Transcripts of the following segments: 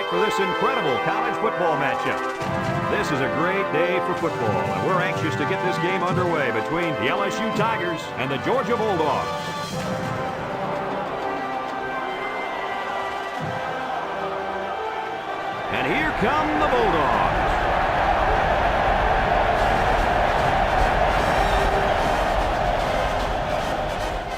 for this incredible college football matchup. This is a great day for football, and we're anxious to get this game underway between the LSU Tigers and the Georgia Bulldogs. And here come the Bulldogs.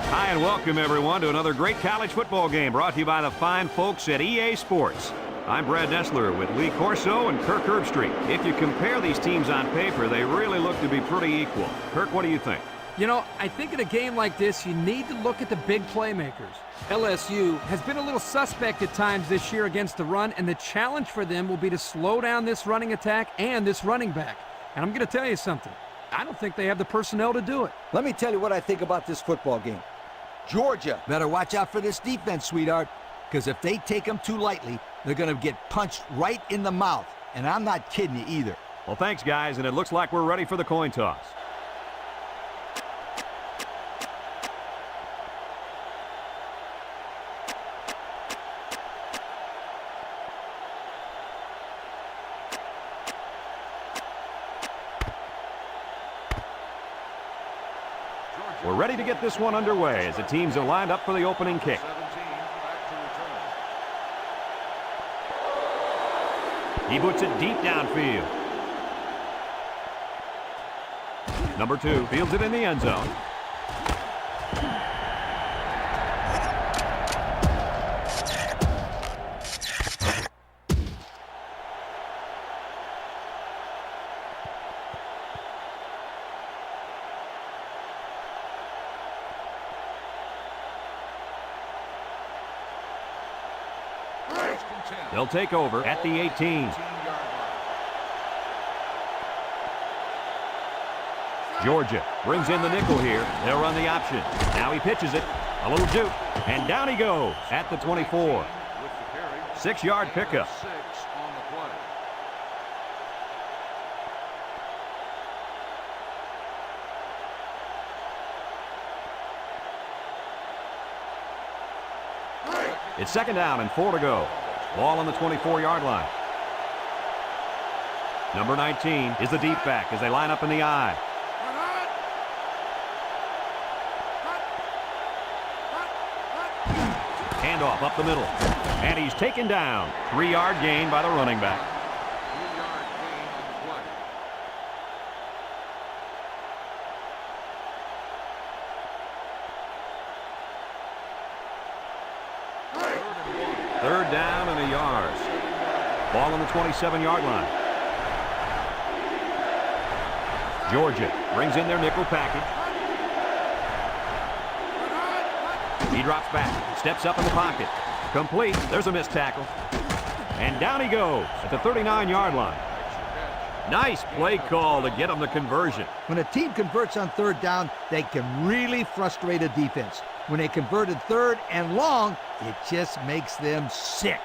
Hi, and welcome everyone to another great college football game brought to you by the fine folks at EA Sports. I'm Brad Nessler with Lee Corso and Kirk Herbstreit. If you compare these teams on paper, they really look to be pretty equal. Kirk, what do you think? You know, I think in a game like this, you need to look at the big playmakers. LSU has been a little suspect at times this year against the run, and the challenge for them will be to slow down this running attack and this running back. And I'm going to tell you something. I don't think they have the personnel to do it. Let me tell you what I think about this football game. Georgia better watch out for this defense, sweetheart, because if they take them too lightly, they're going to get punched right in the mouth. And I'm not kidding you either. Well, thanks, guys, and it looks like we're ready for the coin toss. We're ready to get this one underway as the teams are lined up for the opening kick. He boots it deep downfield. Number 2 fields it in the end zone. They'll take over at the 18. Georgia brings in the nickel here. They'll run the option. Now he pitches it. A little juke. And down he goes at the 24. 6-yard pickup. It's 2nd down and 4 to go. Ball on the 24-yard line. Number 19 is the deep back as they line up in the I. Handoff up the middle. And he's taken down. 3-yard gain by the running back. Third down and a yard. Ball on the 27-yard line. Georgia brings in their nickel package. He drops back, steps up in the pocket. Complete. There's a missed tackle. And down he goes at the 39-yard line. Nice play call to get him the conversion. When a team converts on 3rd down, they can really frustrate a defense. When they converted 3rd and long, it just makes them sick.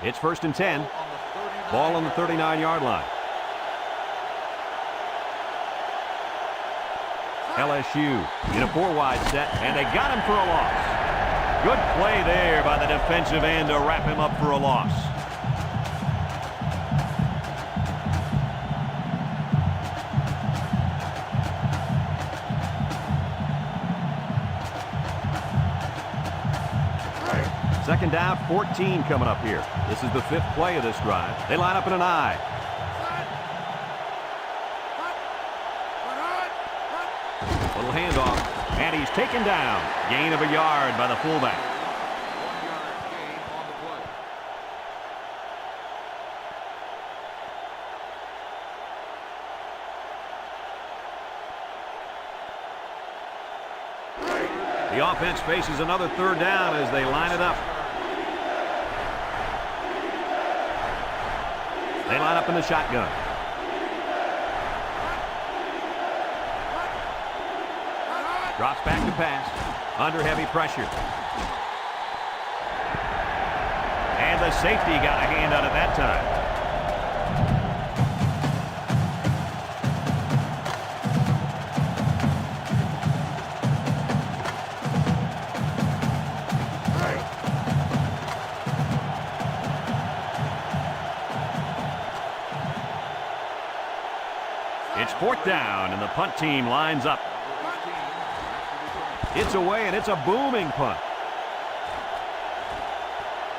It's 1st and 10. Ball on the 39-yard line. LSU in a 4-wide set, and they got him for a loss. Good play there by the defensive end to wrap him up for a loss. Second down, 14 coming up here. This is the 5th play of this drive. They line up in an I. Little handoff, and he's taken down. Gain of a yard by the fullback. 1-yard gain on the play. The offense faces another 3rd down as they line it up. They line up in the shotgun. Drops back to pass. Under heavy pressure. And the safety got a hand on it that time. It's fourth down, and the punt team lines up. It's away, and it's a booming punt.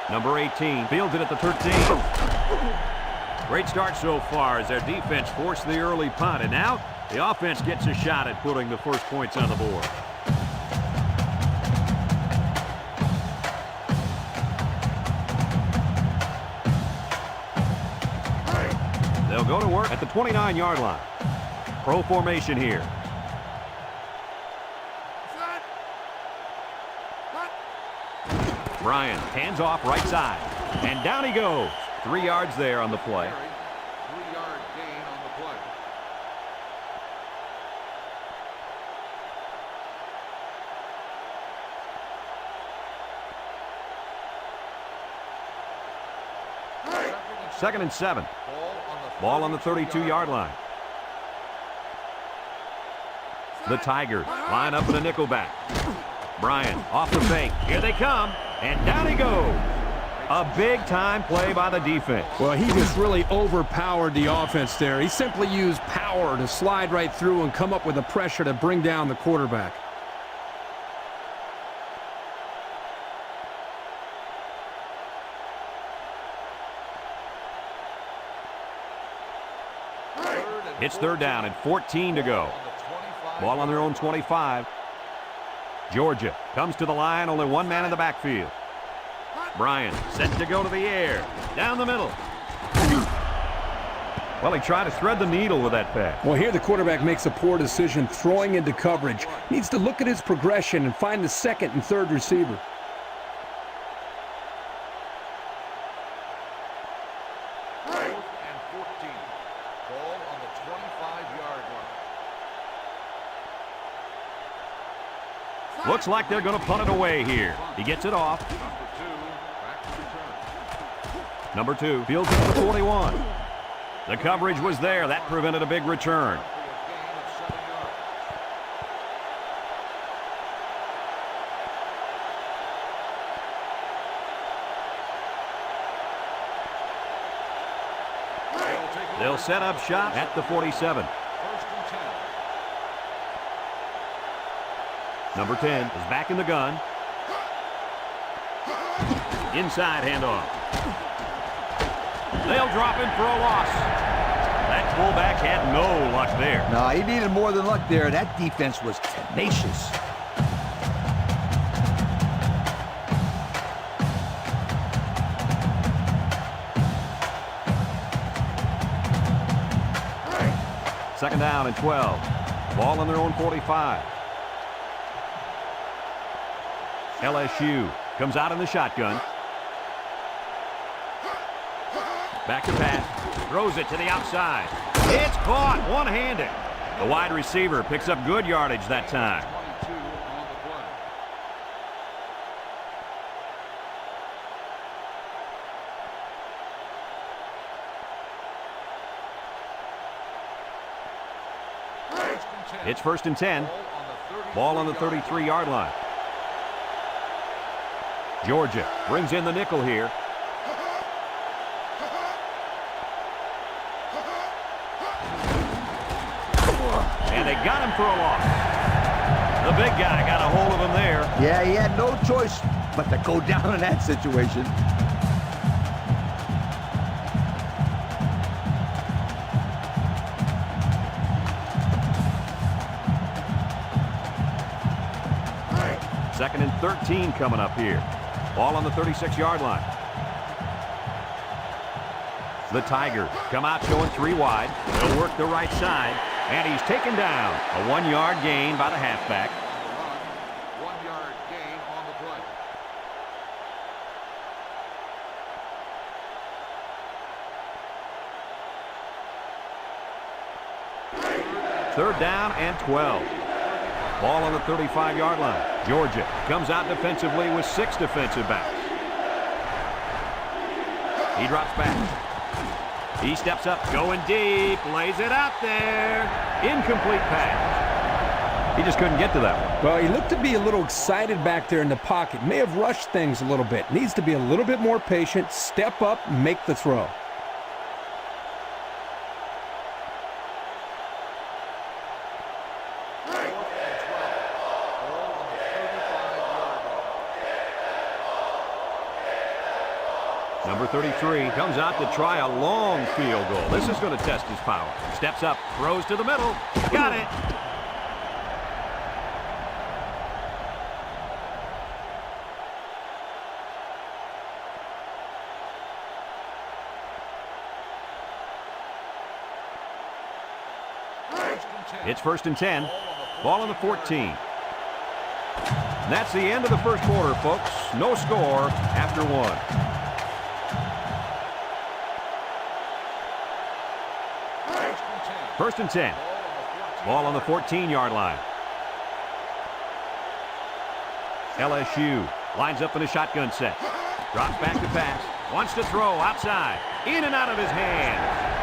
Number 18 fields it at the 13. Great start so far as their defense forced the early punt, and now the offense gets a shot at putting the first points on the board. They'll go to work at the 29-yard line. Pro formation here. Bryant hands off right side. And down he goes. 3 yards there on the play. 3-yard gain on the play. Second and 7. Ball on the 32-yard line. The Tigers line up in a nickelback. Bryant off the fake. Here they come. And down he goes. A big-time play by the defense. Well, he just really overpowered the offense there. He simply used power to slide right through and come up with the pressure to bring down the quarterback. It's third down and 14 to go. Ball on their own 25. Georgia comes to the line, only one man in the backfield. Bryant set to go to the air. Down the middle. Well, he tried to thread the needle with that pass. Well, here the quarterback makes a poor decision throwing into coverage. Needs to look at his progression and find the second and third receiver. Looks like they're going to punt it away here. He gets it off. Number 2 fields it to the 41. The coverage was there. That prevented a big return. They'll set up shop at the 47. Number 10 is back in the gun. Inside handoff. They'll drop him for a loss. That fullback had no luck there. No, he needed more than luck there. That defense was tenacious. Second down and 12. Ball on their own 45. LSU comes out in the shotgun. Back to pass. Throws it to the outside. It's caught one-handed. The wide receiver picks up good yardage that time. 22 on the play. It's first and 10. Ball on the 33-yard line. Georgia brings in the nickel here. And they got him for a loss. The big guy got a hold of him there. Yeah, he had no choice but to go down in that situation. Second and 13 coming up here. Ball on the 36-yard line. The Tigers come out showing 3 wide. They'll work the right side. And he's taken down. A 1-yard gain by the halfback. 1-yard gain on the play. Third down and 12. Ball on the 35-yard line. Georgia comes out defensively with 6 defensive backs. He drops back. He steps up, going deep, lays it out there. Incomplete pass. He just couldn't get to that one. Well, he looked to be a little excited back there in the pocket. May have rushed things a little bit. Needs to be a little bit more patient, step up, make the throw. Number 33 comes out to try a long field goal. This is going to test his power. Steps up, throws to the middle. Got it. It's 1st and 10. Ball on the 14. And that's the end of the first quarter, folks. No score after one. First and 10. Ball on the 14-yard line. LSU lines up in a shotgun set. Drops back to pass. Wants to throw outside. In and out of his hands.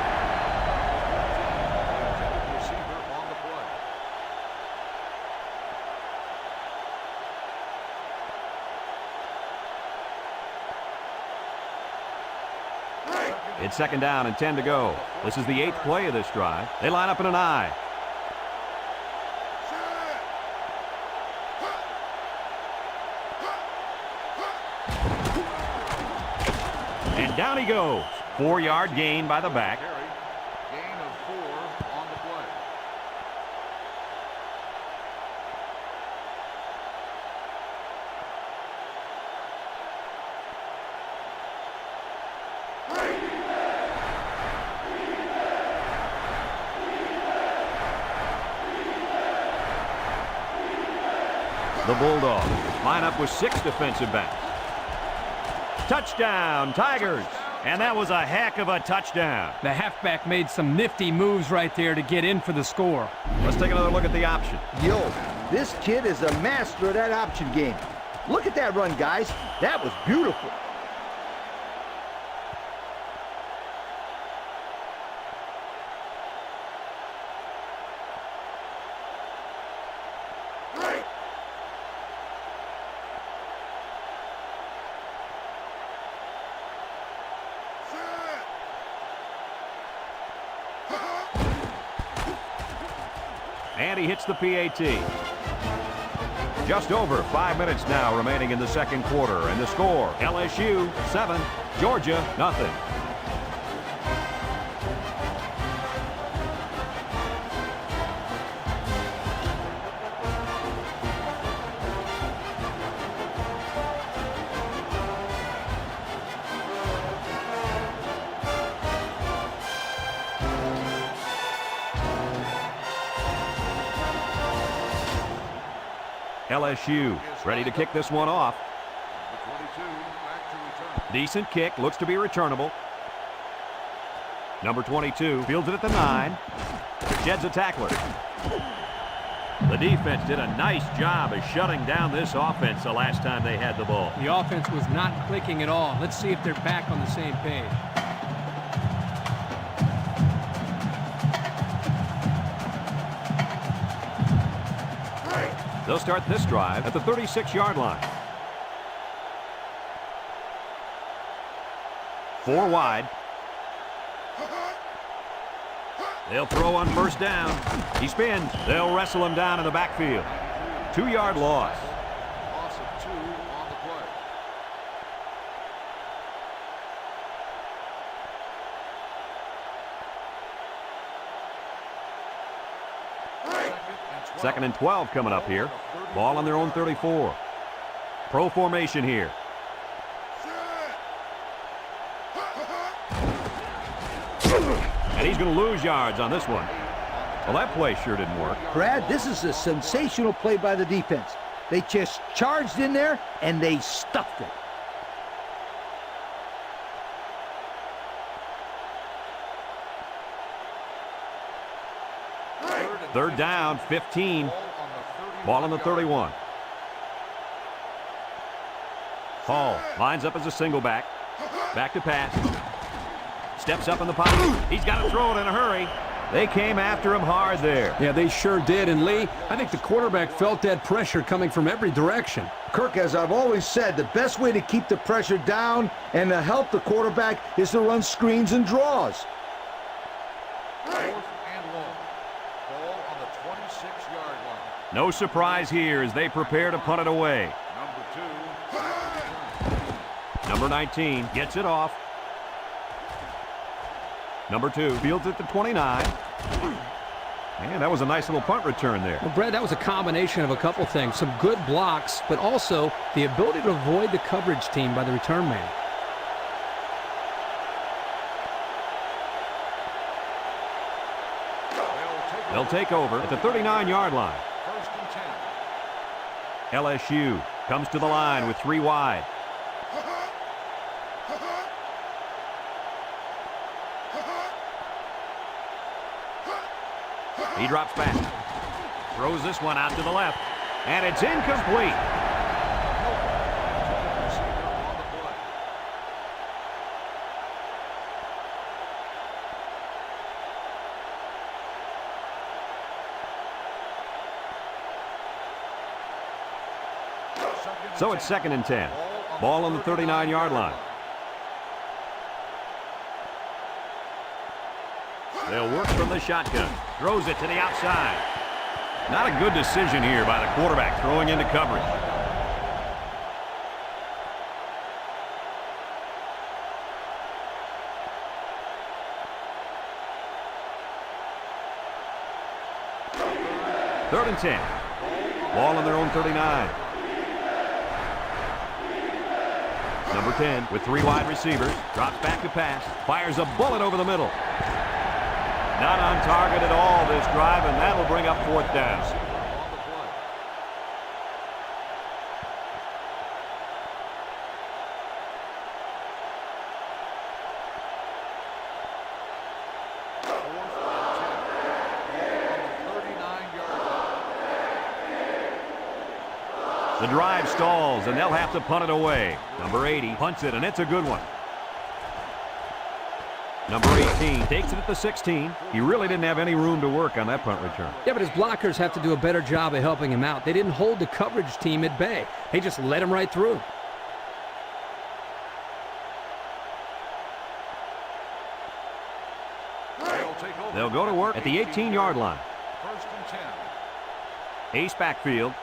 It's 2nd down and 10 to go. This is the 8th play of this drive. They line up in an I. And down he goes. 4-yard gain by the back. Gain of 4 on the play. The Bulldogs line up with 6 defensive backs. Touchdown, Tigers. And that was a heck of a touchdown. The halfback made some nifty moves right there to get in for the score. Let's take another look at the option. Yo, this kid is a master of that option game. Look at that run, guys. That was beautiful. And he hits the PAT. Just over 5 minutes now remaining in the second quarter. And the score, LSU 7, Georgia nothing. LSU ready to kick this one off. Decent kick, looks to be returnable. Number 22 fields it at the 9. Sheds a tackler. The defense did a nice job of shutting down this offense the last time they had the ball. The offense was not clicking at all. Let's see if they're back on the same page. They'll start this drive at the 36-yard line. 4 wide. They'll throw on first down. He spins. They'll wrestle him down in the backfield. 2-yard loss. Loss of 2 on the play. Second and 12 coming up here. Ball on their own 34. Pro formation here. And he's going to lose yards on this one. Well, that play sure didn't work. Brad, this is a sensational play by the defense. They just charged in there, and they stuffed it. Third down, 15. Ball on the 31. Hall lines up as a single back. Back to pass. Steps up in the pocket. He's got to throw it in a hurry. They came after him hard there. Yeah, they sure did. And Lee, I think the quarterback felt that pressure coming from every direction. Kirk, as I've always said, the best way to keep the pressure down and to help the quarterback is to run screens and draws. No surprise here as they prepare to punt it away. Number Number 19 gets it off. Number 2 fields at the 29. And that was a nice little punt return there. Well, Brad, that was a combination of a couple things. Some good blocks, but also the ability to avoid the coverage team by the return man. They'll take over at the 39-yard line. First and 10. LSU comes to the line with 3 wide. He drops back. Throws this one out to the left. And it's incomplete. So it's 2nd and 10. Ball on the 39-yard line. They'll work from the shotgun. Throws it to the outside. Not a good decision here by the quarterback throwing into coverage. Third and 10. Ball on their own 39. Number 10 with 3 wide receivers. Drops back to pass. Fires a bullet over the middle. Not on target at all this drive, and that'll bring up 4th down. The drive stalls, and they'll have to punt it away. Number 80 punts it, and it's a good one. Number 18 takes it at the 16. He really didn't have any room to work on that punt return. Yeah, but his blockers have to do a better job of helping him out. They didn't hold the coverage team at bay. They just let him right through. They'll go to work at the 18-yard line. First and 10. Ace backfield.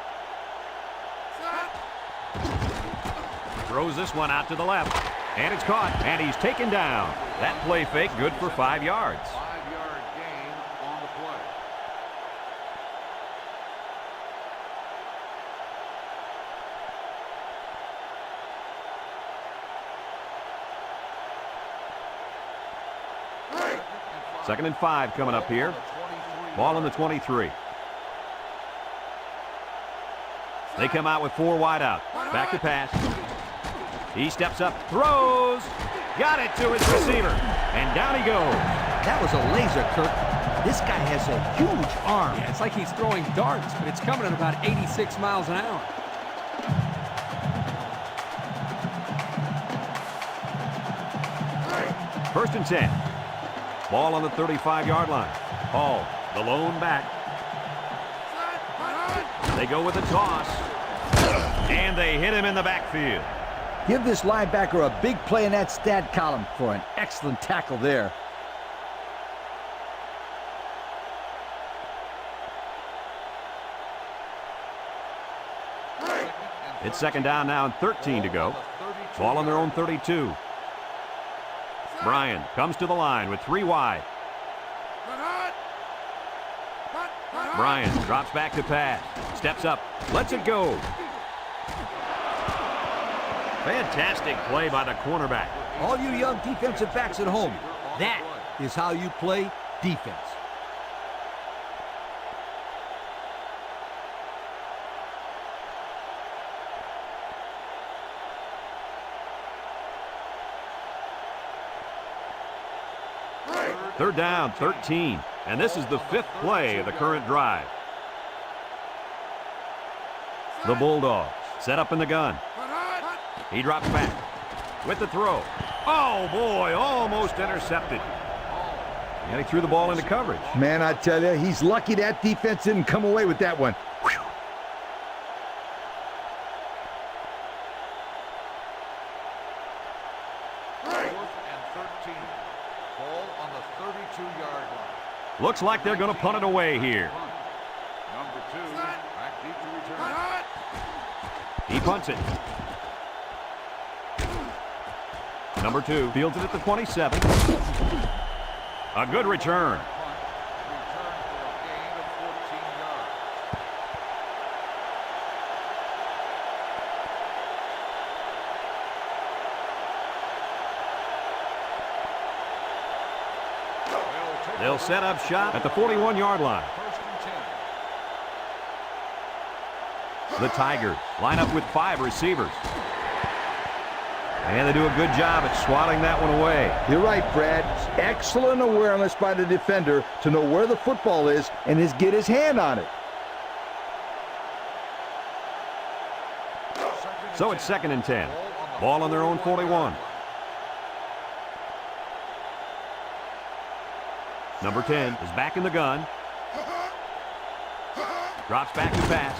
Throws this one out to the left. And it's caught, and he's taken down. That play fake good for 5 yards. 5-yard gain on the play. Second and 5 coming up here. Ball on the 23. They come out with 4 wide out. Back to pass. He steps up, throws, got it to his receiver, and down he goes. That was a laser, Kirk. This guy has a huge arm. Yeah, it's like he's throwing darts, but it's coming at about 86 miles an hour. First and 10. Ball on the 35-yard line. Hall, the lone back. They go with a toss, and they hit him in the backfield. Give this linebacker a big play in that stat column for an excellent tackle there. It's second down now and 13 to go. Ball on their own 32. Bryan comes to the line with 3 wide. Bryan drops back to pass. Steps up. Lets it go. Fantastic play by the cornerback. All you young defensive backs at home, that is how you play defense. Third down, 13. And this is the 5th play of the current drive. The Bulldogs set up in the gun. He drops back with the throw. Oh, boy, almost intercepted. And he threw the ball into coverage. Man, I tell you, he's lucky that defense didn't come away with that one. Whew. Looks like they're going to punt it away here. Number 2, back deep to return. He punts it. Number 2 fields it at the 27. A good return. Return for a gain of 14 yards. They'll set up shop at the 41-yard line. First and 10. The Tigers line up with 5 receivers. And they do a good job at swatting that one away. You're right, Brad. Excellent awareness by the defender to know where the football is and get his hand on it. So it's 2nd and 10. Ball on their own 41. Number 10 is back in the gun. Drops back to pass.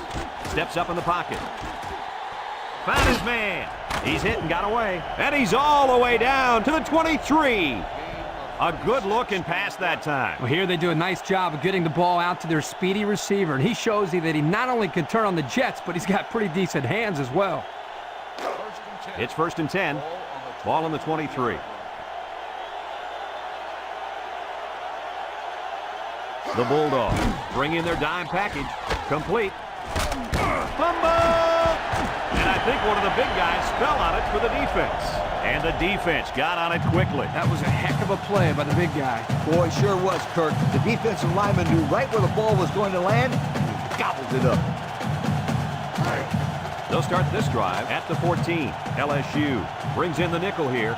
Steps up in the pocket. Found his man. He's hit and got away. And he's all the way down to the 23. A good looking pass that time. Well, here they do a nice job of getting the ball out to their speedy receiver, and he shows you that he not only can turn on the jets, but he's got pretty decent hands as well. It's 1st and 10. Ball on the 23. The Bulldogs bring in their dime package. Complete. Fumble! And I think one of the big guys fell on it for the defense. And the defense got on it quickly. That was a heck of a play by the big guy. Boy, sure was, Kirk. The defensive lineman knew right where the ball was going to land, and he gobbled it up. They'll start this drive at the 14. LSU brings in the nickel here.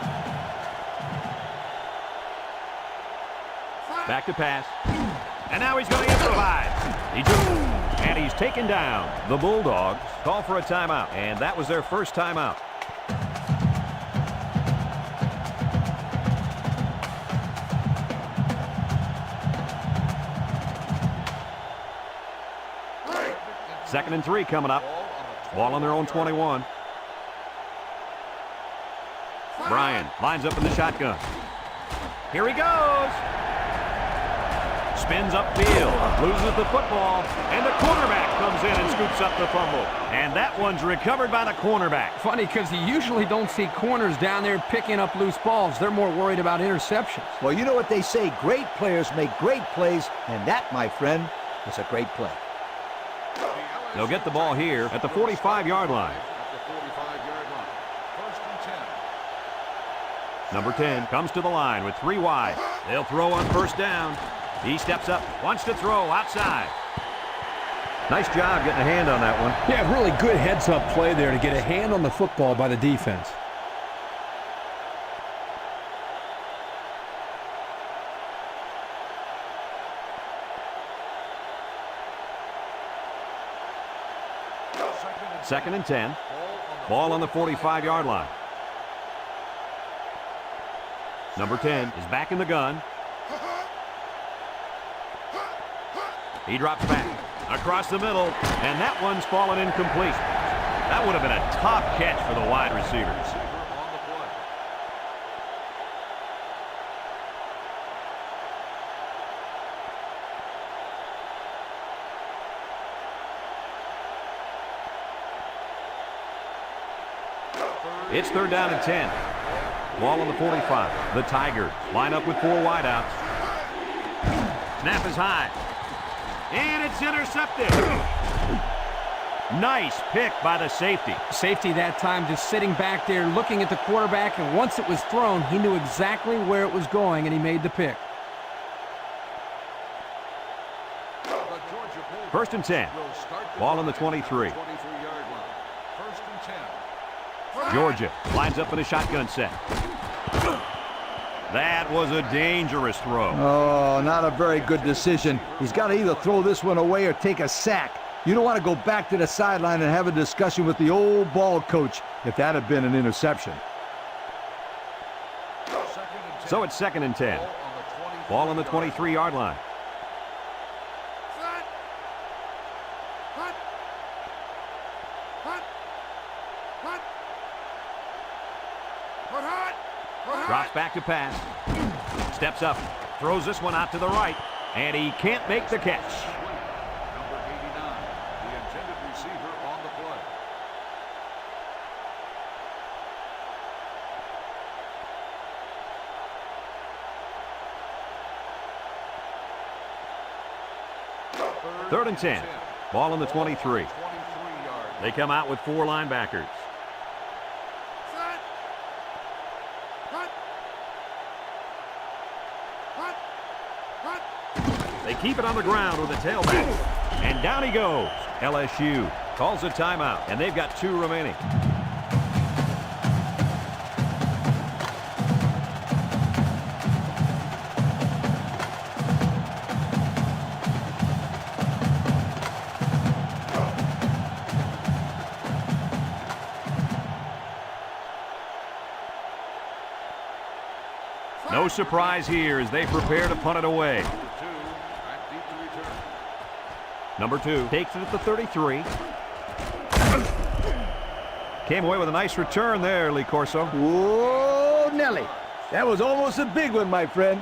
Back to pass. And now he's going to improvise. And he's taken down. The Bulldogs call for a timeout, and that was their first timeout. Second and 3 coming up. Ball on their own 21. Bryan lines up in the shotgun. Here he goes. Spins upfield, loses the football, and the cornerback comes in and scoops up the fumble. And that one's recovered by the cornerback. Funny, because you usually don't see corners down there picking up loose balls. They're more worried about interceptions. Well, you know what they say, great players make great plays, and that, my friend, is a great play. They'll get the ball here at the 45-yard line. At the 45-yard line. First and 10. Number 10 comes to the line with 3 wide. They'll throw on first down. He steps up, wants to throw outside. Nice job getting a hand on that one. Yeah, really good heads-up play there to get a hand on the football by the defense. Second and 10. Ball on the 45-yard line. Number 10 is back in the gun. He drops back across the middle, and that one's fallen incomplete. That would have been a tough catch for the wide receivers. It's 3rd down and 10. Ball on the 45. The Tigers line up with 4 wideouts. Snap is high. And it's intercepted. Nice pick by the safety. Safety that time just sitting back there looking at the quarterback, and once it was thrown, he knew exactly where it was going, and he made the pick. 1st and 10. Ball on the 23. First and 10. Georgia lines up in a shotgun set. That was a dangerous throw. Oh, not a very good decision. He's got to either throw this one away or take a sack. You don't want to go back to the sideline and have a discussion with the old ball coach if that had been an interception. So it's 2nd and 10. Ball on the 23-yard line. Drops back to pass. Steps up. Throws this one out to the right. And he can't make the catch. Number 89, the intended receiver on the play. Third and 10. Ball on the 23. They come out with 4 linebackers. They keep it on the ground with a tailback. And down he goes. LSU calls a timeout, and they've got 2 remaining. No surprise here as they prepare to punt it away. Number 2 takes it at the 33. Came away with a nice return there, Lee Corso. Whoa, Nelly. That was almost a big one, my friend.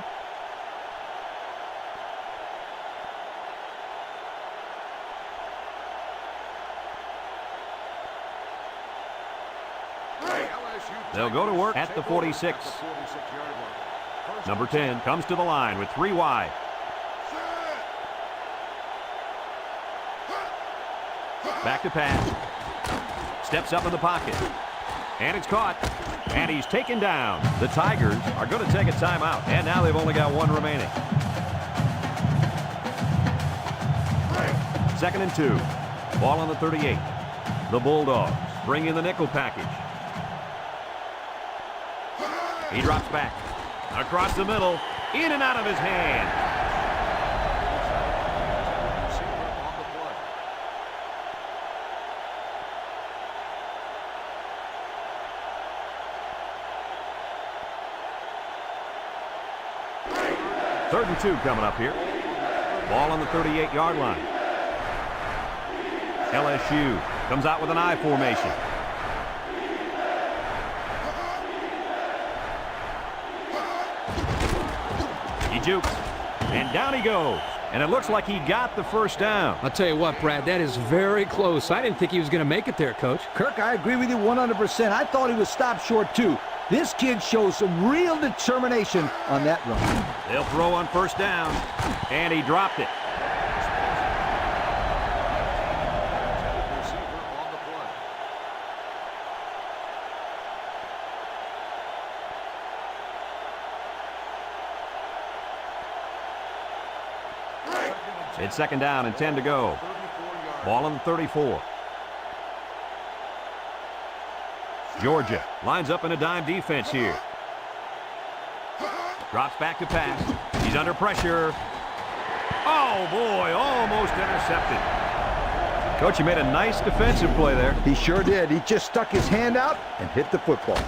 They'll go to work at the 46. Number 10 comes to the line with 3 wide. Back to pass. Steps up in the pocket. And it's caught. And he's taken down. The Tigers are going to take a timeout. And now they've only got 1 remaining. 2nd and 2. Ball on the 38. The Bulldogs bring in the nickel package. He drops back. Across the middle. In and out of his hand. Third and 2 coming up here. Ball on the 38-yard line. LSU comes out with an I formation. He jukes, and down he goes. And it looks like he got the first down. I'll tell you what, Brad, that is very close. I didn't think he was going to make it there, Coach. Kirk, I agree with you 100%. I thought he was stopped short, too. This kid shows some real determination on that run. They'll throw on first down, and he dropped it. It's 2nd down and 10 to go. Ball on the 34. Georgia lines up in a dime defense here. Drops back to pass. He's under pressure. Oh, boy, almost intercepted. Coach, he made a nice defensive play there. He sure did. He just stuck his hand out and hit the football.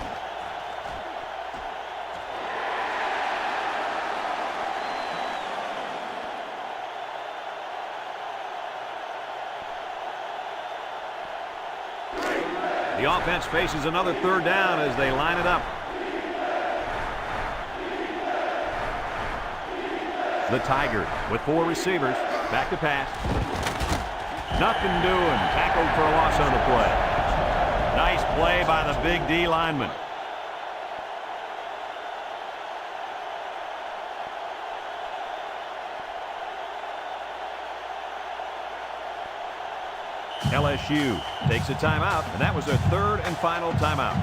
The offense faces another 3rd down as they line it up. The Tigers with 4 receivers. Back to pass. Nothing doing. Tackled for a loss on the play. Nice play by the big D lineman. LSU takes a timeout, and that was their 3rd and final timeout.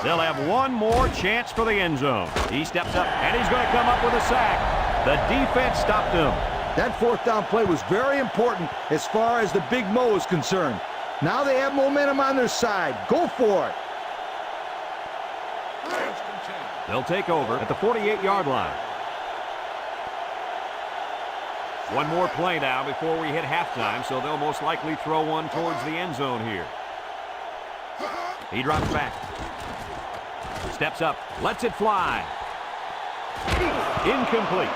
They'll have 1 more chance for the end zone. He steps up, and he's going to come up with a sack. The defense stopped him. That 4th down play was very important as far as the Big Mo is concerned. Now they have momentum on their side. Go for it. They'll take over at the 48-yard line. 1 more play now before we hit halftime, so they'll most likely throw one towards the end zone here. He drops back. Steps up. Lets it fly. Incomplete.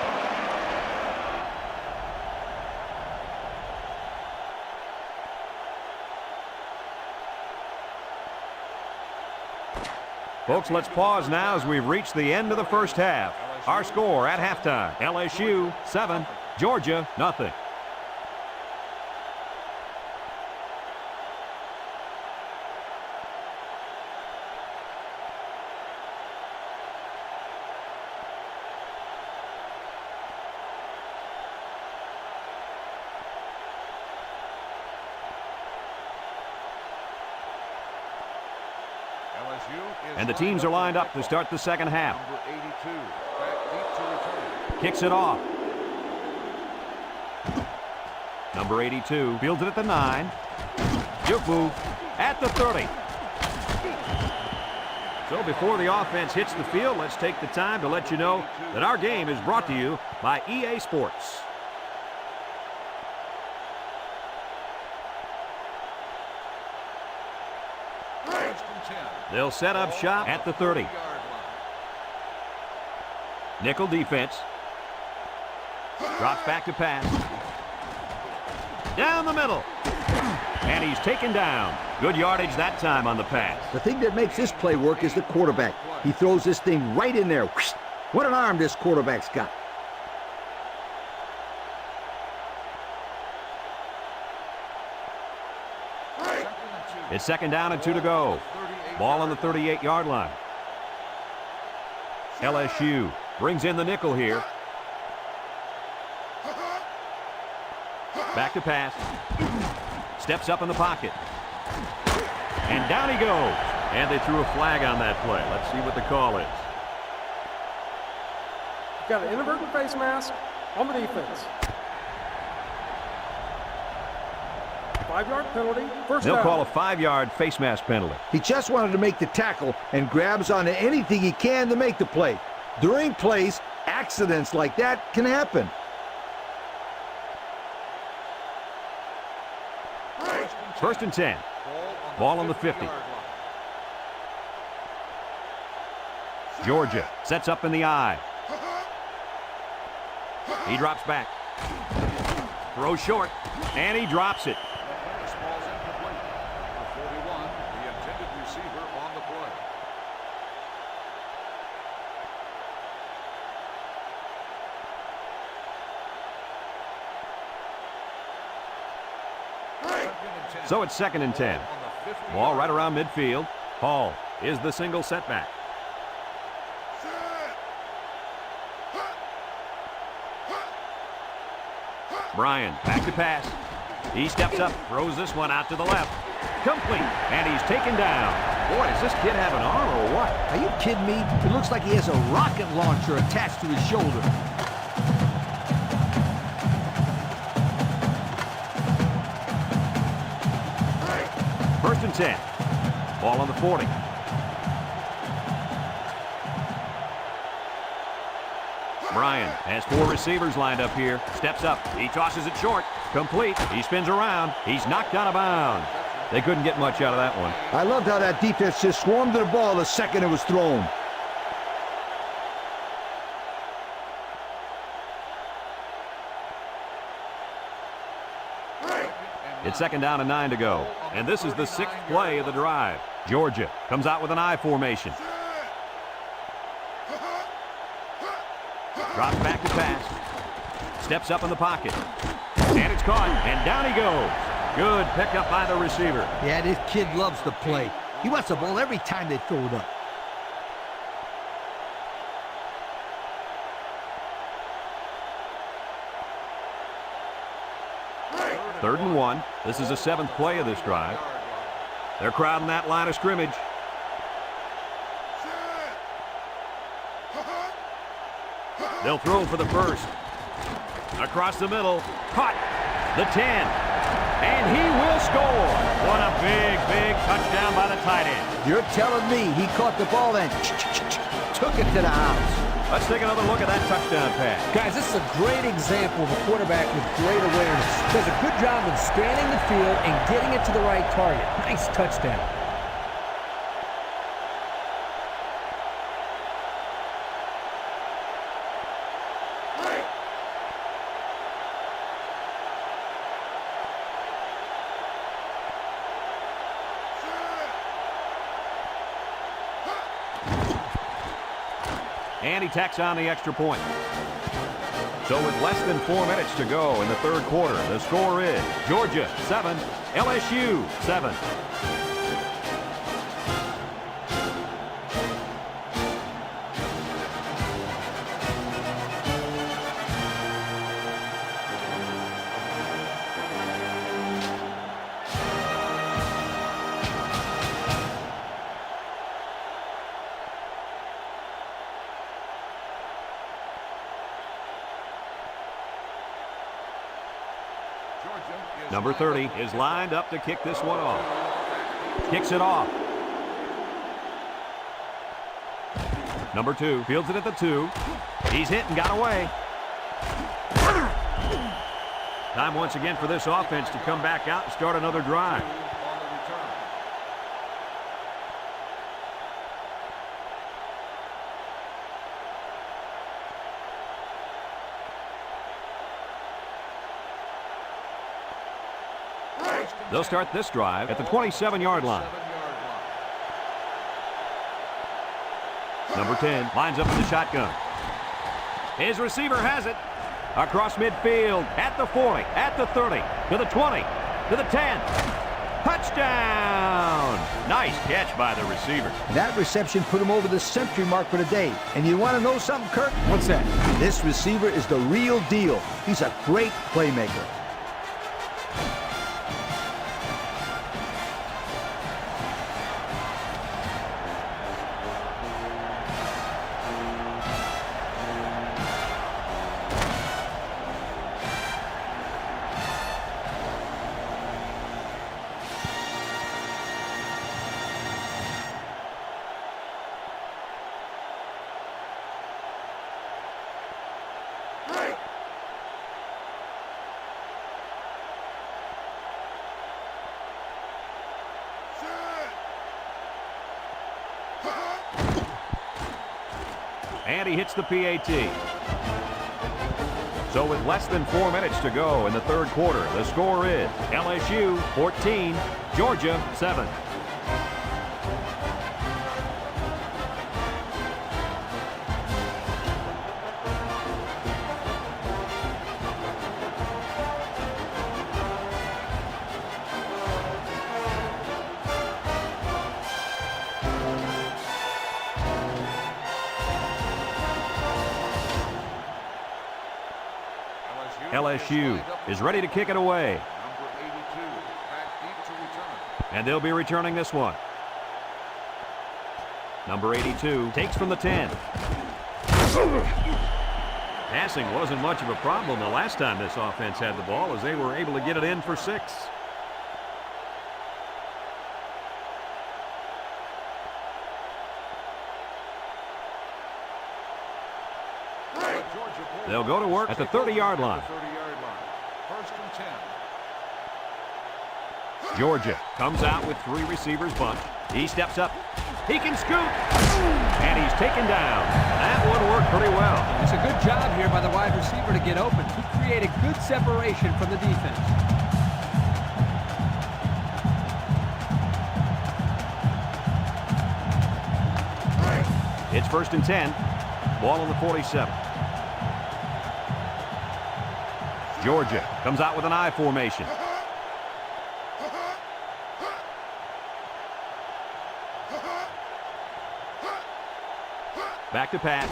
Folks, let's pause now as we've reached the end of the first half. Our score at halftime, LSU 7, Georgia, nothing. And the teams are lined up to start the second half. Number 82, back deep to return. Kicks it off. Number 82 fields it at the 9. Juke move at the 30. So before the offense hits the field, let's take the time to let you know that our game is brought to you by EA Sports. They'll set up shop at the 30. Nickel defense. Drops back to pass. Down the middle. And he's taken down. Good yardage that time on the pass. The thing that makes this play work is the quarterback. He throws this thing right in there. What an arm this quarterback's got. It's second down and 2 to go. Ball on the 38-yard line. LSU brings in the nickel here. Back to pass. Steps up in the pocket. And down he goes. And they threw a flag on that play. Let's see what the call is. Got an inadvertent face mask on the defense. 5-yard penalty. First They'll down. call a 5-yard face mask penalty. He just wanted to make the tackle and grabs onto anything he can to make the play. During plays, accidents like that can happen. First and 10. Ball on the 50. Georgia sets up in the I. He drops back. Throws short. And he drops it. This ball's incomplete. Number 41, the intended receiver on the play. So it's second and 10. Ball right around midfield. Hall is the single setback. Bryan back to pass. He steps up, throws this one out to the left. Complete, and he's taken down. Boy, does this kid have an arm or what? Are you kidding me? It looks like he has a rocket launcher attached to his shoulder. First and 10. Ball on the 40. Bryan has 4 receivers lined up here. Steps up. He tosses it short. Complete. He spins around. He's knocked out of bounds. They couldn't get much out of that one. I loved how that defense just swarmed to the ball the second it was thrown. It's second down and 9 to go. And this is the 6th play of the drive. Georgia comes out with an I formation. Drops back to pass. Steps up in the pocket. And it's caught. And down he goes. Good pickup by the receiver. Yeah, this kid loves to play. He wants the ball every time they throw it up. Third and 1. This is the 7th play of this drive. They're crowding that line of scrimmage. They'll throw for the first. Across the middle. Caught. The 10. And he will score. What a big, big touchdown by the tight end. You're telling me he caught the ball and took it to the house. Let's take another look at that touchdown pass. Guys, this is a great example of a quarterback with great awareness. Does a good job of scanning the field and getting it to the right target. Nice touchdown. And he tacks on the extra point. So with less than 4 minutes to go in the third quarter, the score is Georgia 7, LSU 7. Number 30 is lined up to kick this one off. Kicks it off. Number 2 fields it at the 2. He's hit and got away. Time once again for this offense to come back out and start another drive. They'll start this drive at the 27-yard line. Number 10 lines up in the shotgun. His receiver has it. Across midfield, at the 40, at the 30, to the 20, to the 10. Touchdown! Nice catch by the receiver. That reception put him over the century mark for the day. And you want to know something, Kirk? What's that? This receiver is the real deal. He's a great playmaker. And he hits the PAT. So with less than 4 minutes to go in the third quarter, the score is LSU 14, Georgia 7. LSU is ready to kick it away. And they'll be returning this one. Number 82 takes from the 10. Passing wasn't much of a problem the last time this offense had the ball, as they were able to get it in for 6. They'll go to work at the 30-yard line. Georgia comes out with 3 receivers bunch. He steps up. He can scoot. And he's taken down. That one worked pretty well. It's a good job here by the wide receiver to get open. He created good separation from the defense. It's 1st and 10. Ball on the 47. Georgia comes out with an I formation. Back to pass.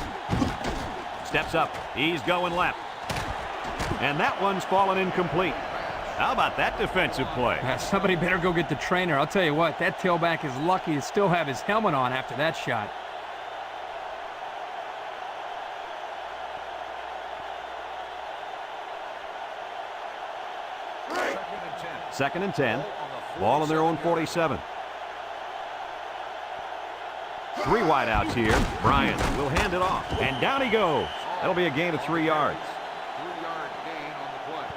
Steps up. He's going left. And that one's fallen incomplete. How about that defensive play? Yeah, somebody better go get the trainer. I'll tell you what, that tailback is lucky to still have his helmet on after that shot. Second and 10. Ball on their own 47. 3 wideouts here. Bryant will hand it off. And down he goes. That'll be a gain of 3 yards. 3-yard gain on the play.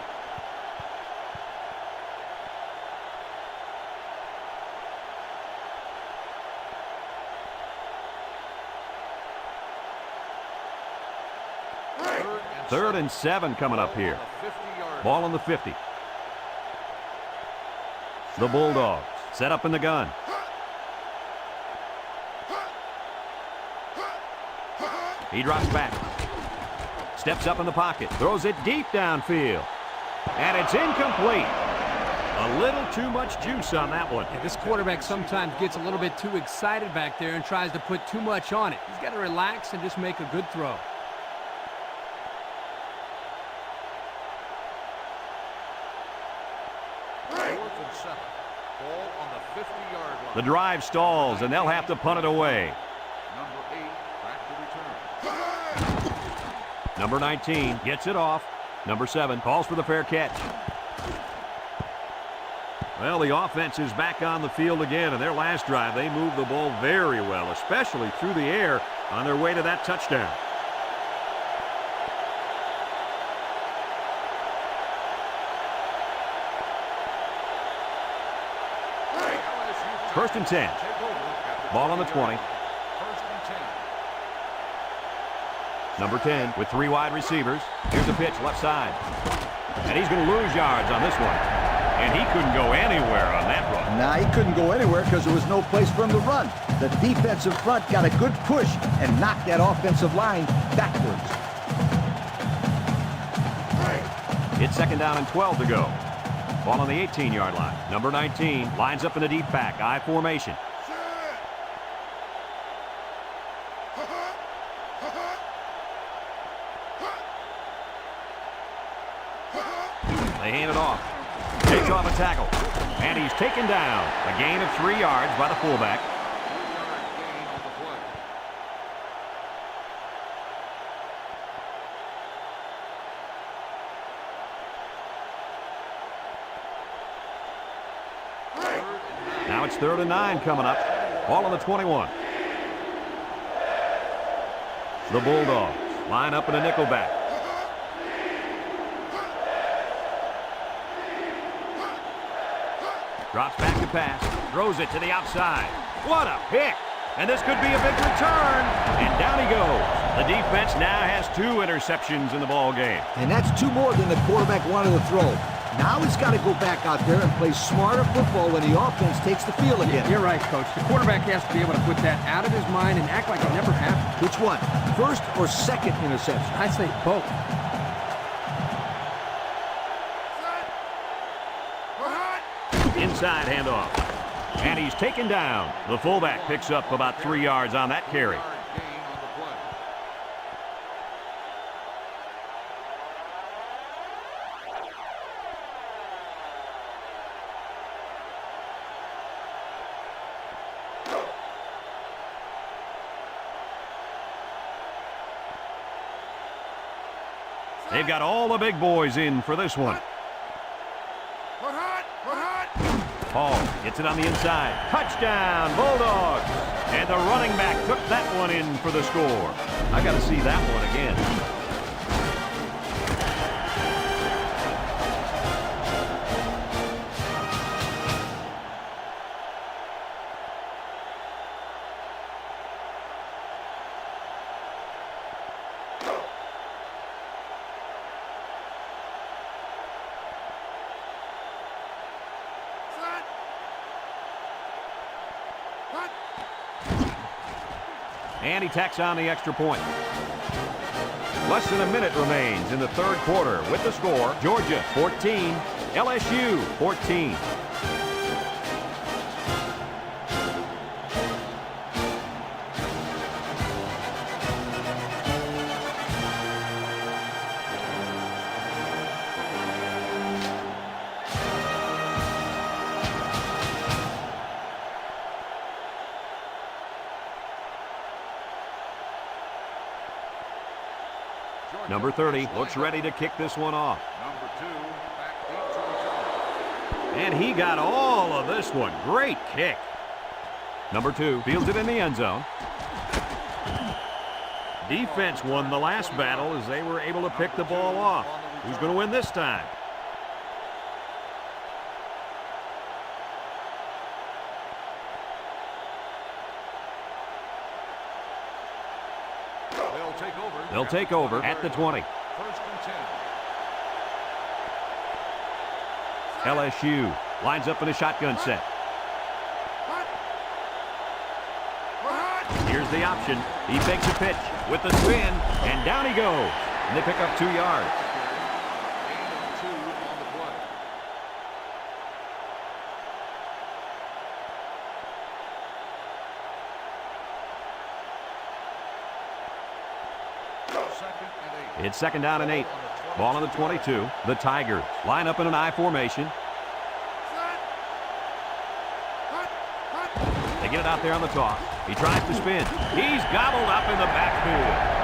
Third and 7 coming up here. Ball on the 50. The Bulldogs set up in the gun. He drops back. Steps up in the pocket. Throws it deep downfield. And it's incomplete. A little too much juice on that one. Yeah, this quarterback sometimes gets a little bit too excited back there and tries to put too much on it. He's got to relax and just make a good throw. Ball on the 50-yard line. The drive stalls, and they'll have to punt it away. Number 8 back to return. Number 19 gets it off. Number 7 calls for the fair catch. Well, the offense is back on the field again. In their last drive, they moved the ball very well, especially through the air on their way to that touchdown. First and 10. Ball on the 20. Number 10 with 3 wide receivers. Here's the pitch, left side. And he's going to lose yards on this one. And he couldn't go anywhere on that run. Nah, he couldn't go anywhere because there was no place for him to run. The defensive front got a good push and knocked that offensive line backwards. It's second down and 12 to go. Ball on the 18-yard line. Number 19 lines up in the deep back, I formation. They hand it off. Takes off a tackle. And he's taken down. A gain of 3 yards by the fullback. Now it's 3rd and 9 coming up. Ball on the 21. The Bulldogs line up in a nickel back. Drops back to pass. Throws it to the outside. What a pick! And this could be a big return. And down he goes. The defense now has 2 interceptions in the ball game. And that's 2 more than the quarterback wanted to throw. Now he's got to go back out there and play smarter football when the offense takes the field again. You're right, Coach. The quarterback has to be able to put that out of his mind and act like it never happened. Which one? First or second interception? I say both. Inside handoff. And he's taken down. The fullback picks up about 3 yards on that carry. They've got all the big boys in for this one. Paul gets it on the inside. Touchdown, Bulldogs! And the running back took that one in for the score. I got to see that one again. And he tacks on the extra point. Less than a minute remains in the 3rd quarter with the score. Georgia 14, LSU 14. Number 30 looks ready to kick this one off. Number 2 back 8 to return. And he got all of this one. Great kick. Number 2 fields it in the end zone. Defense won the last battle as they were able to pick the ball off. Who's going to win this time? They'll take over at the 20. First and 10. LSU lines up in a shotgun set. Here's the option. He takes a pitch with the spin, and down he goes. And they pick up 2 yards. Gain of 2 on the play. Second and 8. It's 2nd down and 8. Ball on the 22. The Tigers line up in an I formation. They get it out there on the toss. He tries to spin. He's gobbled up in the backfield.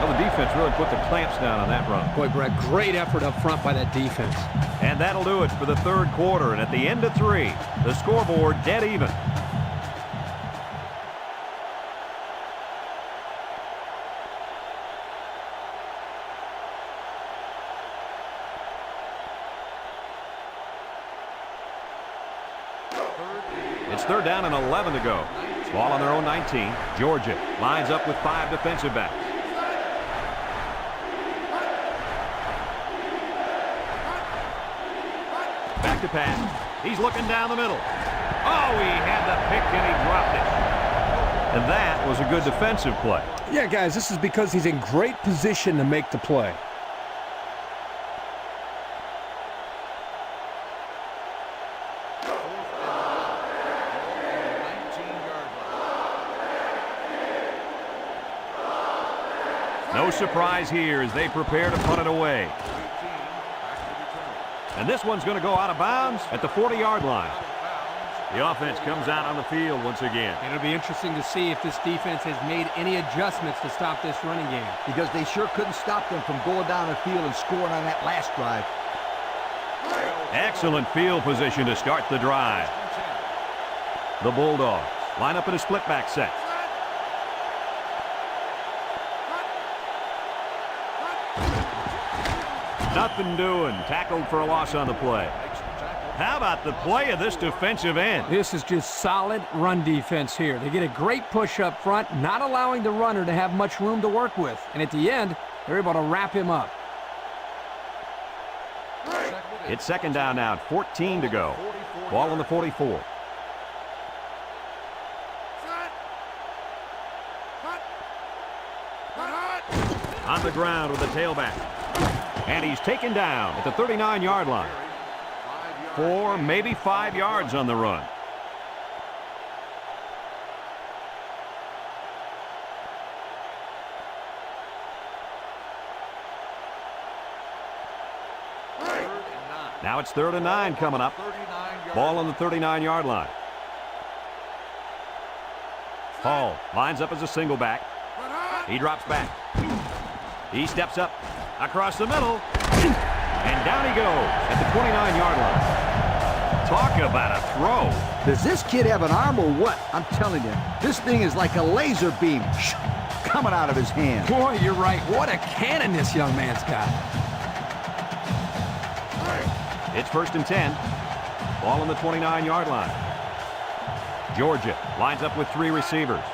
Well, the defense really put the clamps down on that run. Boy, Brett, great effort up front by that defense. And that'll do it for the 3rd quarter. And at the end of 3, the scoreboard dead even. It's 3rd down and 11 to go. Ball on their own 19. Georgia lines up with 5 defensive backs. Back to pass. He's looking down the middle. Oh, he had the pick and he dropped it. And that was a good defensive play. Yeah, guys, this is because he's in great position to make the play. No surprise here as they prepare to punt it away. And this one's going to go out of bounds at the 40-yard line. The offense comes out on the field once again. It'll be interesting to see if this defense has made any adjustments to stop this running game. Because they sure couldn't stop them from going down the field and scoring on that last drive. Excellent field position to start the drive. The Bulldogs line up in a split back set. Nothing doing. Tackled for a loss on the play. How about the play of this defensive end? This is just solid run defense here. They get a great push up front, not allowing the runner to have much room to work with. And at the end, they're able to wrap him up. It's 2nd down now, 14 to go. Ball on the 44. On the ground with the tailback. And he's taken down at the 39-yard line. 4, maybe 5 yards on the run. Now it's 3rd and 9 coming up. Ball on the 39-yard line. Hall lines up as a single back. He drops back. He steps up across the middle. And down he goes at the 29-yard line. Talk about a throw. Does this kid have an arm or what? I'm telling you, this thing is like a laser beam coming out of his hand. Boy, you're right. What a cannon this young man's got. It's 1st and 10. Ball on the 29-yard line. Georgia lines up with 3 receivers.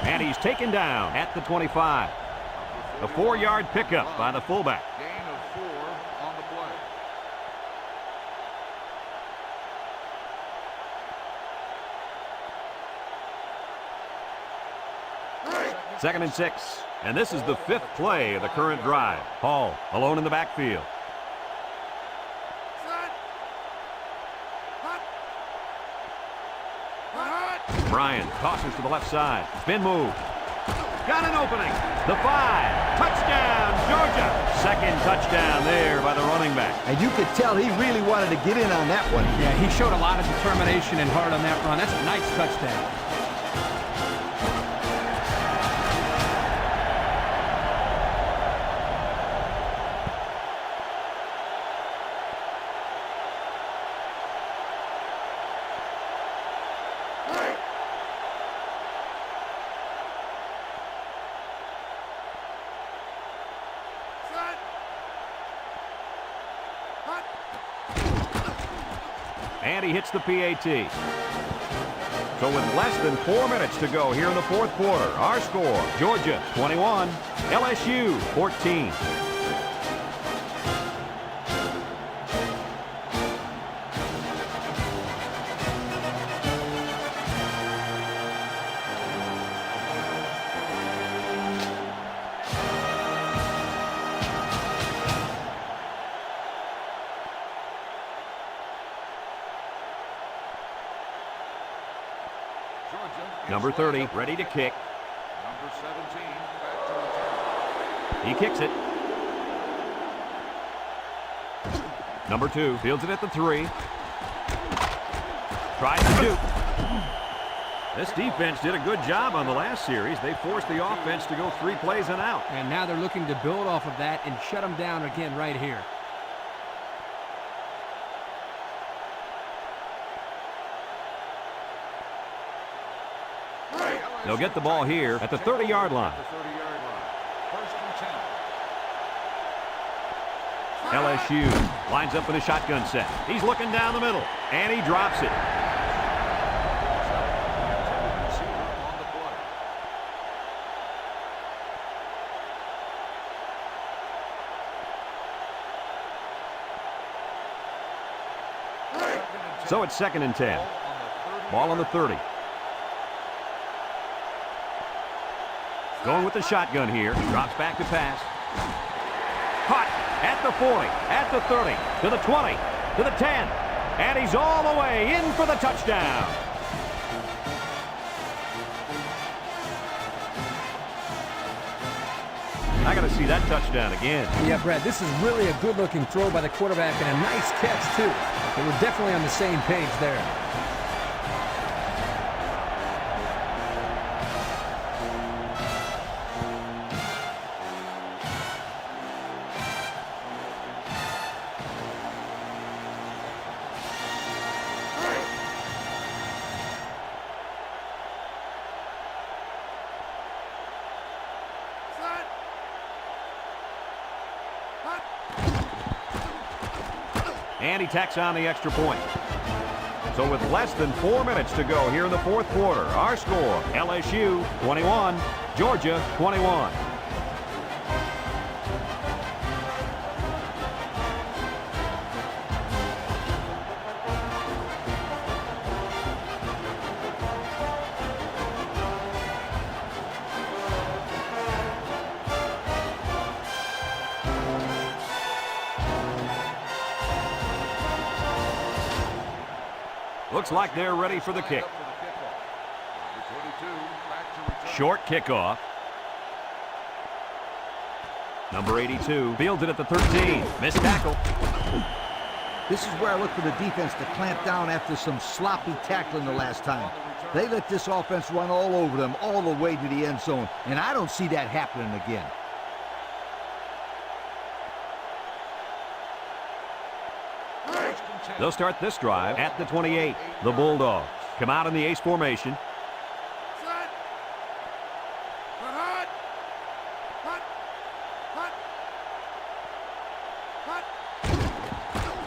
And he's taken down at the 25. A 4-yard pickup by the fullback. Gain of 4 on the play. 2nd and 6. And this is the 5th play of the current drive. Hall alone in the backfield. Bryan tosses to the left side. Spin move. Got an opening. The 5. Touchdown, Georgia. 2nd touchdown there by the running back. And you could tell he really wanted to get in on that one. Yeah, he showed a lot of determination and heart on that run. That's a nice touchdown. And he hits the PAT. So with less than 4 minutes to go here in the 4th quarter, our score, Georgia 21, LSU 14. Number 30, ready to kick. Number 17, back to return. He kicks it. Number 2 fields it at the 3. Tries to shoot. This defense did a good job on the last series. They forced the offense to go 3 plays and out. And now they're looking to build off of that and shut them down again right here. They'll get the ball here at the 30-yard line. First and 10. LSU lines up in a shotgun set. He's looking down the middle, and he drops it. On the play. So it's 2nd and 10. Ball on the 30. Going with the shotgun here. Drops back to pass. Caught at the 40, at the 30, to the 20, to the 10. And he's all the way in for the touchdown. I got to see that touchdown again. Yeah, Brad, this is really a good-looking throw by the quarterback and a nice catch, too. They were definitely on the same page there. And he tacks on the extra point. So with less than 4 minutes to go here in the 4th quarter, our score, LSU 21, Georgia 21. Looks like they're ready for the kick. Short kickoff. Number 82 fields it at the 13. Missed tackle. This is where I look for the defense to clamp down after some sloppy tackling the last time. They let this offense run all over them all the way to the end zone, and I don't see that happening again. They'll start this drive at the 28. The Bulldogs come out in the ace formation.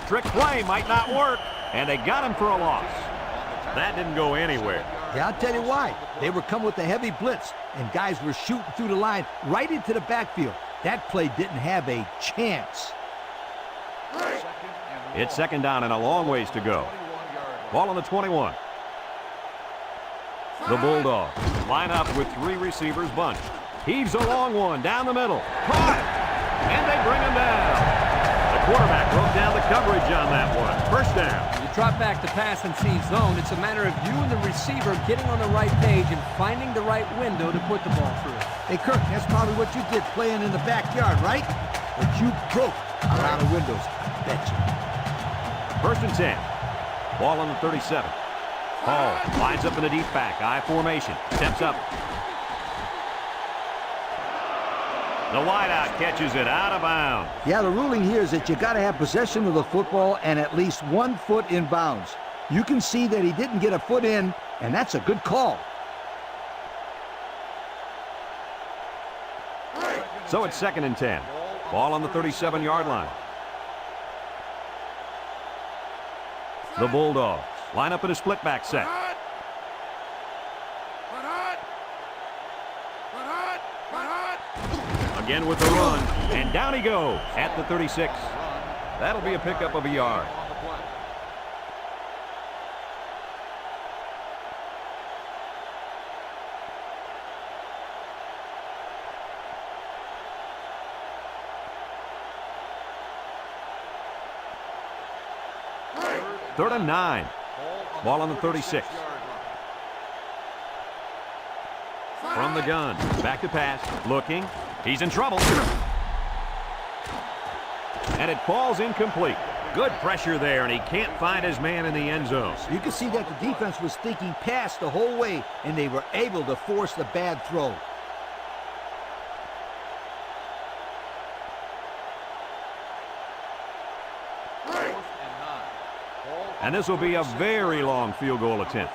Trick play might not work, and they got him for a loss. That didn't go anywhere. Yeah, I'll tell you why. They were coming with a heavy blitz, and guys were shooting through the line right into the backfield. That play didn't have a chance. It's 2nd down and a long ways to go. Ball on the 21. The Bulldogs line up with 3 receivers bunched. Heaves a long one down the middle. Caught! And they bring him down. The quarterback broke down the coverage on that one. First down. You drop back to pass and see zone. It's a matter of you and the receiver getting on the right page and finding the right window to put the ball through. Hey, Kirk, that's probably what you did playing in the backyard, right? But you broke a lot of windows. I bet you. 1st and 10. Ball on the 37. Hall lines up in a deep back. I formation. Steps up. The wideout catches it out of bounds. Yeah, the ruling here is that you got to have possession of the football and at least 1 foot in bounds. You can see that he didn't get a foot in, and that's a good call. So it's 2nd and 10. Ball on the 37-yard line. The Bulldogs line up in a split back set. Again with the run, and down he goes at the 36. That'll be a pickup of a yard. Third and 9. Ball on the 36. From the gun. Back to pass. Looking. He's in trouble. And it falls incomplete. Good pressure there, and he can't find his man in the end zone. You can see that the defense was thinking pass the whole way, and they were able to force the bad throw. And this will be a very long field goal attempt.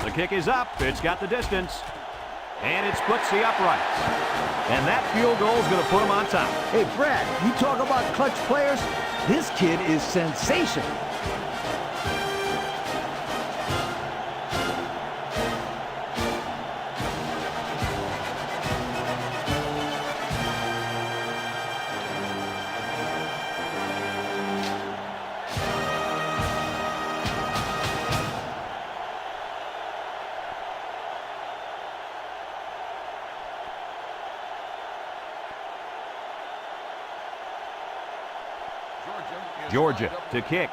The kick is up. It's got the distance. And it splits the uprights. And that field goal is going to put him on top. Hey, Brad, you talk about clutch players? This kid is sensational. Georgia to kick.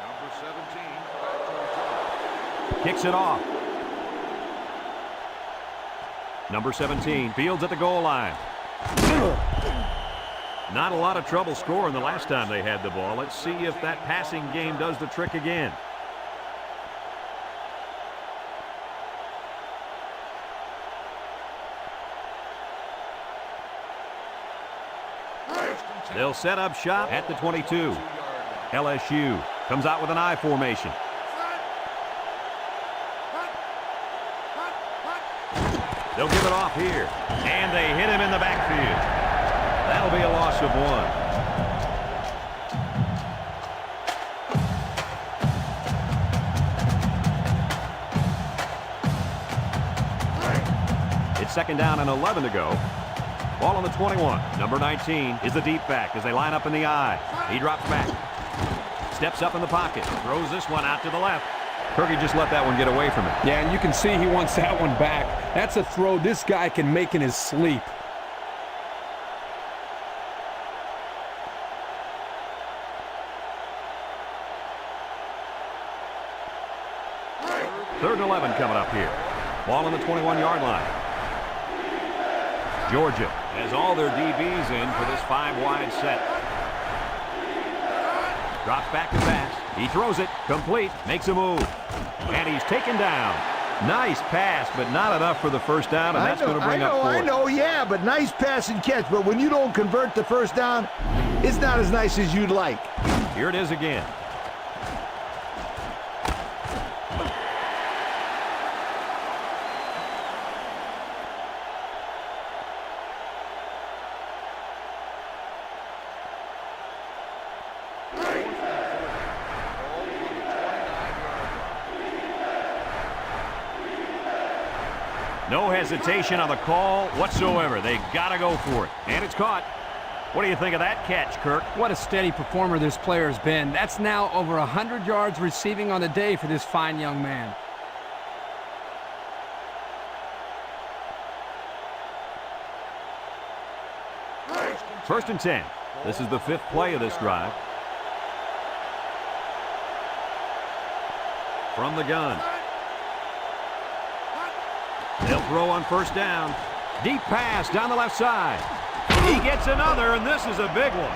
Number 17. Kicks it off. Number 17 fields at the goal line. Not a lot of trouble scoring the last time they had the ball. Let's see if that passing game does the trick again. They'll set up shop at the 22. LSU comes out with an I formation. They'll give it off here. And they hit him in the backfield. That'll be a loss of 1. It's second down and 11 to go. Ball on the 21. Number 19 is the deep back as they line up in the I. He drops back. Steps up in the pocket. Throws this one out to the left. Kirky just let that one get away from him. Yeah, and you can see he wants that one back. That's a throw this guy can make in his sleep. Third and 11 coming up here. Ball on the 21-yard line. Georgia has all their DBs in for this 5-wide set. Drops back to pass. He throws it. Complete. Makes a move. And he's taken down. Nice pass, but not enough for the first down, and that's going to bring up fourth. I know, yeah, but nice pass and catch. But when you don't convert the first down, it's not as nice as you'd like. Here it is again. No hesitation on the call whatsoever. They got to go for it. And it's caught. What do you think of that catch, Kirk? What a steady performer this player has been. That's now over 100 yards receiving on the day for this fine young man. First and 10. This is the 5th play of this drive. From the gun. They'll throw on first down. Deep pass down the left side. He gets another, and this is a big one.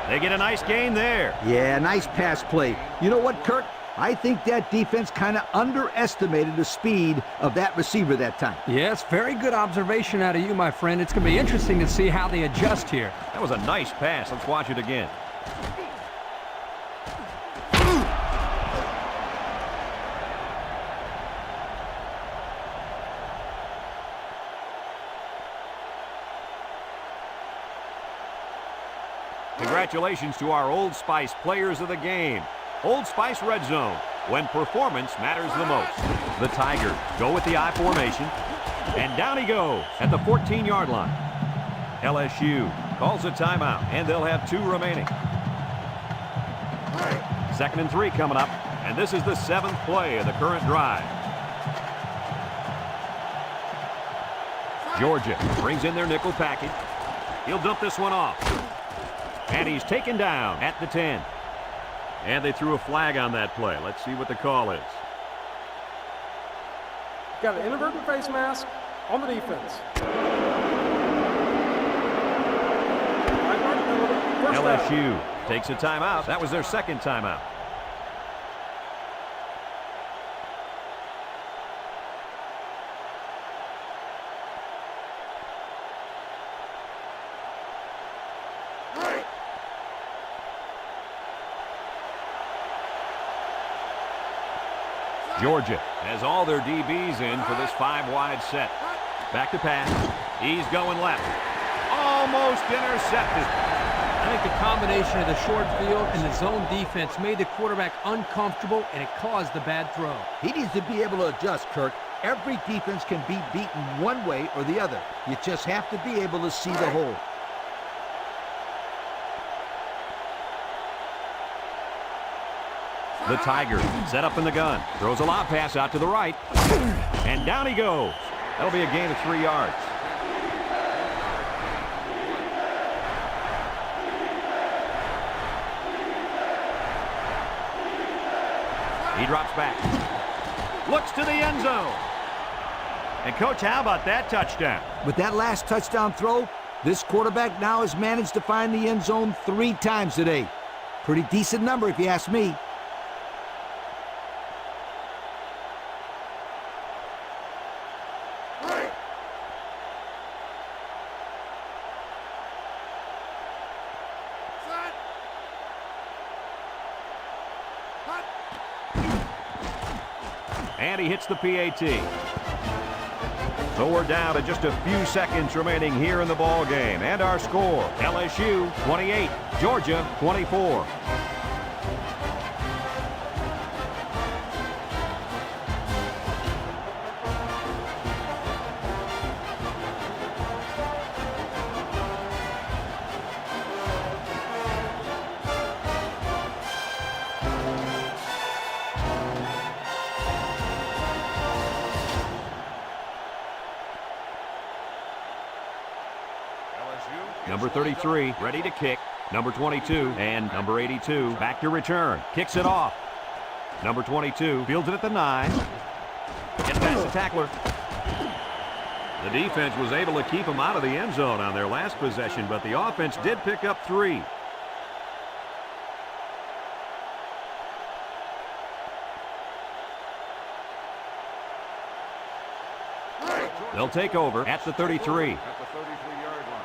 They get a nice gain there. Yeah, nice pass play. You know what, Kirk? I think that defense kind of underestimated the speed of that receiver that time. Yes, very good observation out of you, my friend. It's going to be interesting to see how they adjust here. That was a nice pass. Let's watch it again. Congratulations to our Old Spice players of the game. Old Spice Red Zone, when performance matters the most. The Tigers go with the I formation, and down he goes at the 14-yard line. LSU calls a timeout, and they'll have 2 remaining. 2nd and 3 coming up, and this is the 7th play of the current drive. Georgia brings in their nickel package. He'll dump this one off. And he's taken down at the 10. And they threw a flag on that play. Let's see what the call is. Got an inadvertent face mask on the defense. 5-yard penalty. First down. LSU takes a timeout. That was their second timeout. Georgia has all their DBs in for this 5-wide set. Back to pass. He's going left. Almost intercepted. I think the combination of the short field and the zone defense made the quarterback uncomfortable, and it caused the bad throw. He needs to be able to adjust, Kirk. Every defense can be beaten one way or the other. You just have to be able to see the whole. The Tigers set up in the gun. Throws a lob pass out to the right. And down he goes. That'll be a gain of 3 yards. He drops back. Looks to the end zone. And, Coach, how about that touchdown? With that last touchdown throw, this quarterback now has managed to find the end zone 3 times today. Pretty decent number if you ask me. And he hits the PAT. So we're down to just a few seconds remaining here in the ball game. And our score, LSU 28, Georgia 24. Number 33, ready to kick. Number 22 and number 82 back to return. Kicks it off. Number 22 fields it at the 9. Gets past the tackler. The defense was able to keep him out of the end zone on their last possession, but the offense did pick up 3. They'll take over at the 33. At the 33-yard line.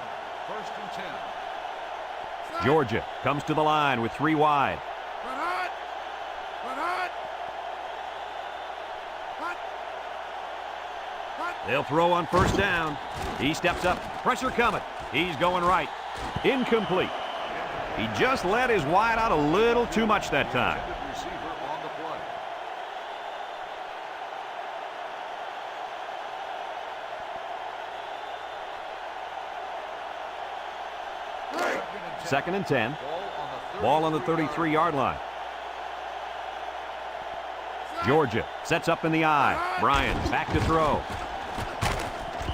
First and 10. Georgia comes to the line with 3 wide. They'll throw on first down. He steps up. Pressure coming. He's going right. Incomplete. He just let his wide out a little too much that time. Receiver on the play. Second and 10. Ball on the 33-yard line. Georgia sets up in the I. Bryant back to throw.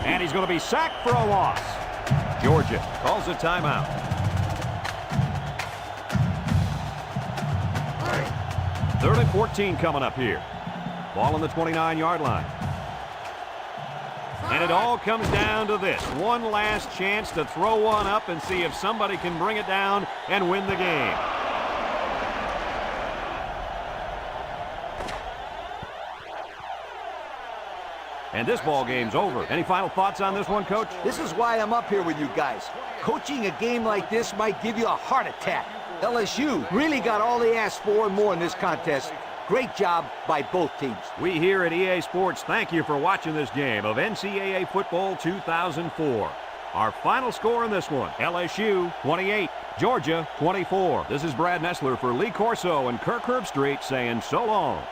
And he's going to be sacked for a loss. Georgia calls a timeout. Third and 14 coming up here. Ball on the 29-yard line. And it all comes down to this. One last chance to throw one up and see if somebody can bring it down and win the game. And this ball game's over. Any final thoughts on this one, Coach? This is why I'm up here with you guys. Coaching a game like this might give you a heart attack. LSU really got all they asked for and more in this contest. Great job by both teams. We here at EA Sports thank you for watching this game of NCAA Football 2004. Our final score in this one, LSU 28, Georgia 24. This is Brad Nessler for Lee Corso and Kirk Herbstreit saying so long.